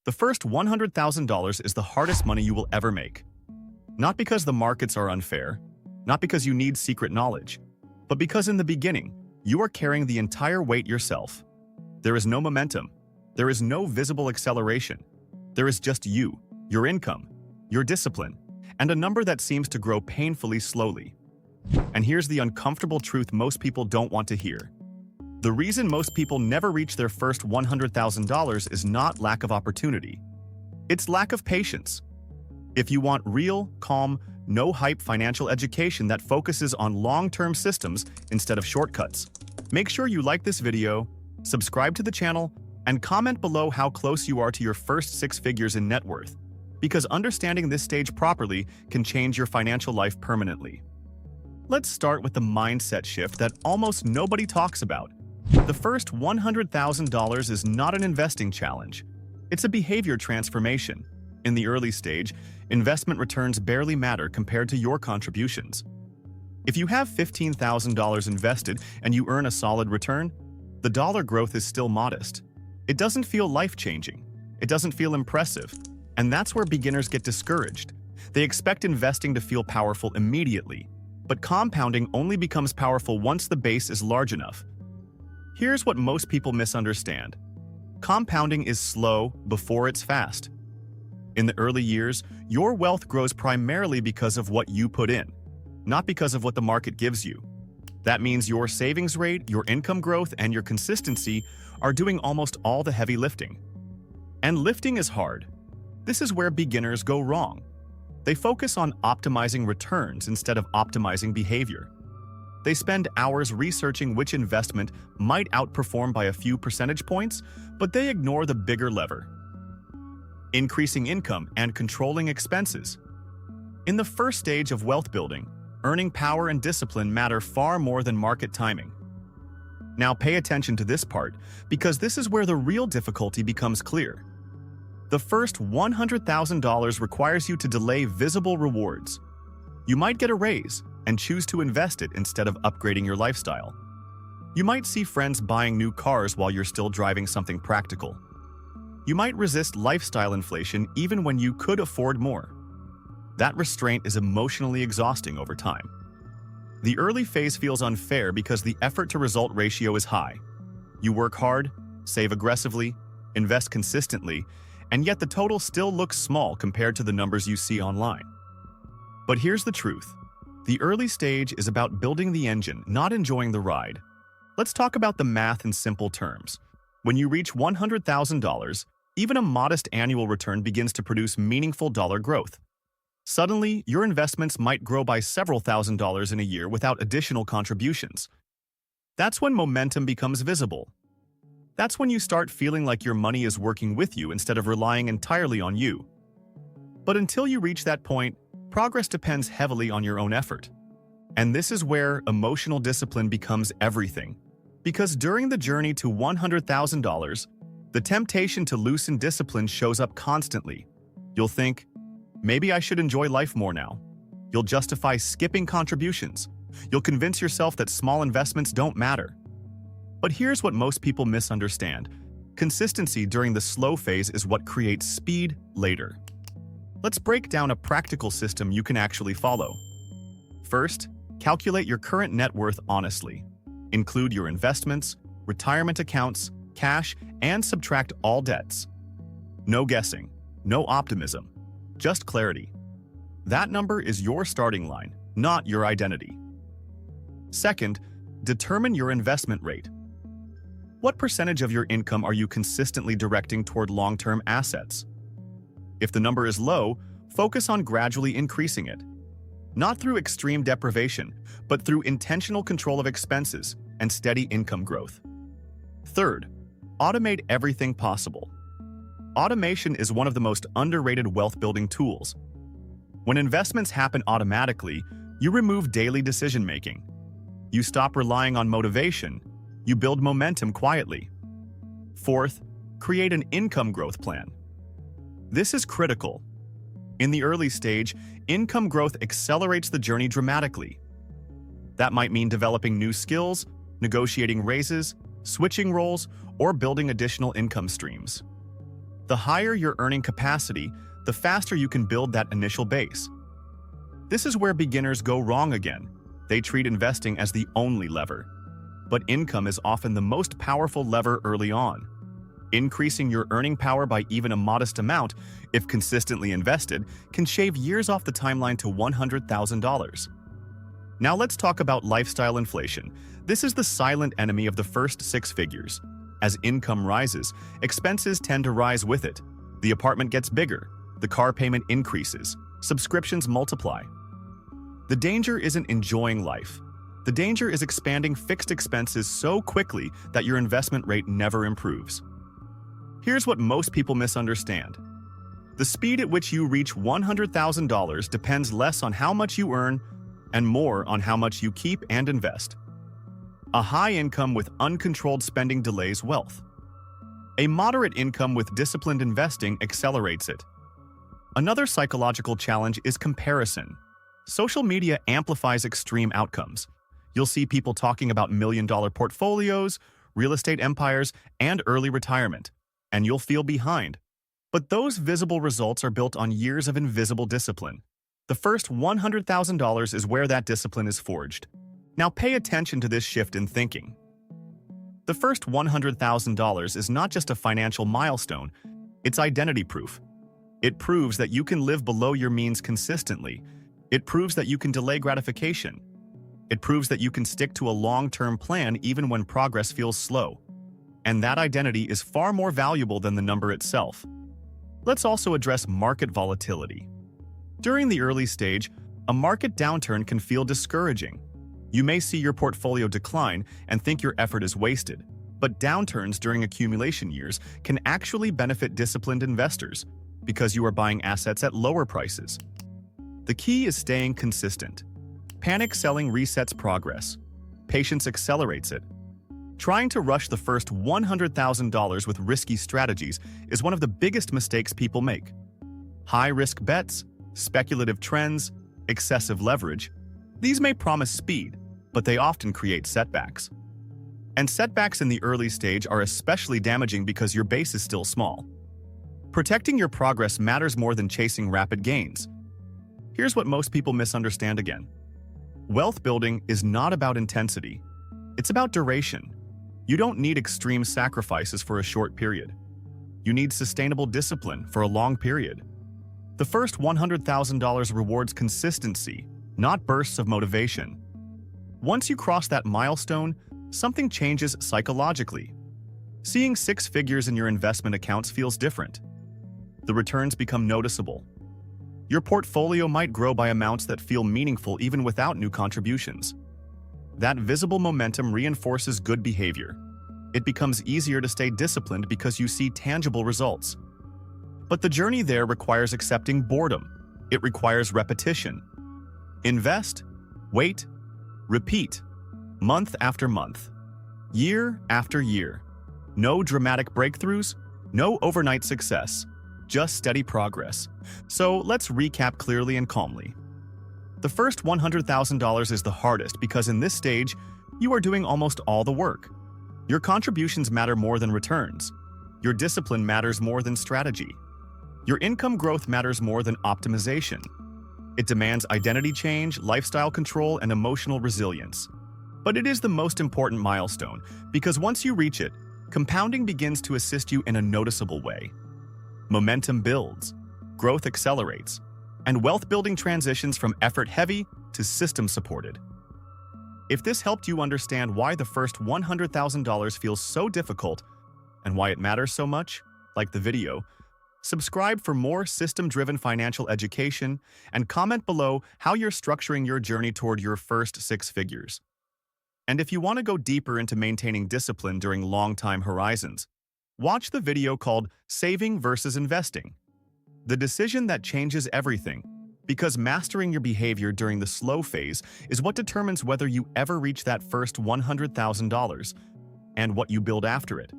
The first $100,000 is the hardest money you will ever make. Not because the markets are unfair, not because you need secret knowledge, but because in the beginning, you are carrying the entire weight yourself. There is no momentum. There is no visible acceleration. There is just you, your income, your discipline, and a number that seems to grow painfully slowly. And here's the uncomfortable truth most people don't want to hear. The reason most people never reach their first $100,000 is not lack of opportunity. It's lack of patience. If you want real, calm, no-hype financial education that focuses on long-term systems instead of shortcuts, make sure you like this video, subscribe to the channel, and comment below how close you are to your first 6 figures in net worth, because understanding this stage properly can change your financial life permanently. Let's start with the mindset shift that almost nobody talks about. The first $100,000 is not an investing challenge. It's a behavior transformation. In the early stage, investment returns barely matter compared to your contributions. If you have $15,000 invested and you earn a solid return, the dollar growth is still modest. It doesn't feel life-changing. It doesn't feel impressive. And that's where beginners get discouraged. They expect investing to feel powerful immediately, but compounding only becomes powerful once the base is large enough. Here's what most people misunderstand. Compounding is slow before it's fast. In the early years, your wealth grows primarily because of what you put in, not because of what the market gives you. That means your savings rate, your income growth, and your consistency are doing almost all the heavy lifting. And lifting is hard. This is where beginners go wrong. They focus on optimizing returns instead of optimizing behavior. They spend hours researching which investment might outperform by a few percentage points, but they ignore the bigger lever: increasing income and controlling expenses. In the first stage of wealth building, earning power and discipline matter far more than market timing. Now pay attention to this part, because this is where the real difficulty becomes clear. The first $100,000 requires you to delay visible rewards. You might get a raise and choose to invest it instead of upgrading your lifestyle. You might see friends buying new cars while you're still driving something practical. You might resist lifestyle inflation even when you could afford more. That restraint is emotionally exhausting over time. The early phase feels unfair because the effort-to-result ratio is high. You work hard, save aggressively, invest consistently, and yet the total still looks small compared to the numbers you see online. But here's the truth. The early stage is about building the engine, not enjoying the ride. Let's talk about the math in simple terms. When you reach $100,000, even a modest annual return begins to produce meaningful dollar growth. Suddenly, your investments might grow by several $1,000s in a year without additional contributions. That's when momentum becomes visible. That's when you start feeling like your money is working with you instead of relying entirely on you. But until you reach that point, progress depends heavily on your own effort. And this is where emotional discipline becomes everything. Because during the journey to $100,000, the temptation to loosen discipline shows up constantly. You'll think, maybe I should enjoy life more now. You'll justify skipping contributions. You'll convince yourself that small investments don't matter. But here's what most people misunderstand. Consistency during the slow phase is what creates speed later. Let's break down a practical system you can actually follow. First, calculate your current net worth honestly. Include your investments, retirement accounts, cash, and subtract all debts. No guessing, no optimism, just clarity. That number is your starting line, not your identity. Second, determine your investment rate. What percentage of your income are you consistently directing toward long-term assets? If the number is low, focus on gradually increasing it. Not through extreme deprivation, but through intentional control of expenses and steady income growth. Third, automate everything possible. Automation is one of the most underrated wealth-building tools. When investments happen automatically, you remove daily decision-making. You stop relying on motivation. You build momentum quietly. Fourth, create an income growth plan. This is critical. In the early stage, income growth accelerates the journey dramatically. That might mean developing new skills, negotiating raises, switching roles, or building additional income streams. The higher your earning capacity, the faster you can build that initial base. This is where beginners go wrong again. They treat investing as the only lever. But income is often the most powerful lever early on. Increasing your earning power by even a modest amount, if consistently invested, can shave years off the timeline to $100,000. Now let's talk about lifestyle inflation. This is the silent enemy of the first six figures. As income rises, expenses tend to rise with it. The apartment gets bigger, the car payment increases, subscriptions multiply. The danger isn't enjoying life. The danger is expanding fixed expenses so quickly that your investment rate never improves. Here's what most people misunderstand. The speed at which you reach $100,000 depends less on how much you earn and more on how much you keep and invest. A high income with uncontrolled spending delays wealth. A moderate income with disciplined investing accelerates it. Another psychological challenge is comparison. Social media amplifies extreme outcomes. You'll see people talking about million-dollar portfolios, real estate empires, and early retirement, and you'll feel behind. But those visible results are built on years of invisible discipline. The first $100,000 is where that discipline is forged. Now pay attention to this shift in thinking. The first $100,000 is not just a financial milestone, it's identity proof. It proves that you can live below your means consistently. It proves that you can delay gratification. It proves that you can stick to a long-term plan even when progress feels slow. And that identity is far more valuable than the number itself. Let's also address market volatility. During the early stage, a market downturn can feel discouraging. You may see your portfolio decline and think your effort is wasted, but downturns during accumulation years can actually benefit disciplined investors because you are buying assets at lower prices. The key is staying consistent. Panic selling resets progress. Patience accelerates it. Trying to rush the first $100,000 with risky strategies is one of the biggest mistakes people make. High-risk bets, speculative trends, excessive leverage, these may promise speed, but they often create setbacks. And setbacks in the early stage are especially damaging because your base is still small. Protecting your progress matters more than chasing rapid gains. Here's what most people misunderstand again. Wealth building is not about intensity. It's about duration. You don't need extreme sacrifices for a short period. You need sustainable discipline for a long period. The first $100,000 rewards consistency, not bursts of motivation. Once you cross that milestone, something changes psychologically. Seeing six figures in your investment accounts feels different. The returns become noticeable. Your portfolio might grow by amounts that feel meaningful even without new contributions. That visible momentum reinforces good behavior. It becomes easier to stay disciplined because you see tangible results. But the journey there requires accepting boredom. It requires repetition. Invest, wait, repeat, month after month, year after year. No dramatic breakthroughs, no overnight success, just steady progress. So let's recap clearly and calmly. The first $100,000 is the hardest because in this stage, you are doing almost all the work. Your contributions matter more than returns. Your discipline matters more than strategy. Your income growth matters more than optimization. It demands identity change, lifestyle control, and emotional resilience. But it is the most important milestone because once you reach it, compounding begins to assist you in a noticeable way. Momentum builds, growth accelerates, and wealth building transitions from effort-heavy to system-supported. If this helped you understand why the first $100,000 feels so difficult and why it matters so much, like the video, subscribe for more system-driven financial education and comment below how you're structuring your journey toward your first six figures. And if you want to go deeper into maintaining discipline during long-time horizons, watch the video called Saving versus Investing, the decision that changes everything, because mastering your behavior during the slow phase is what determines whether you ever reach that first $100,000 and what you build after it.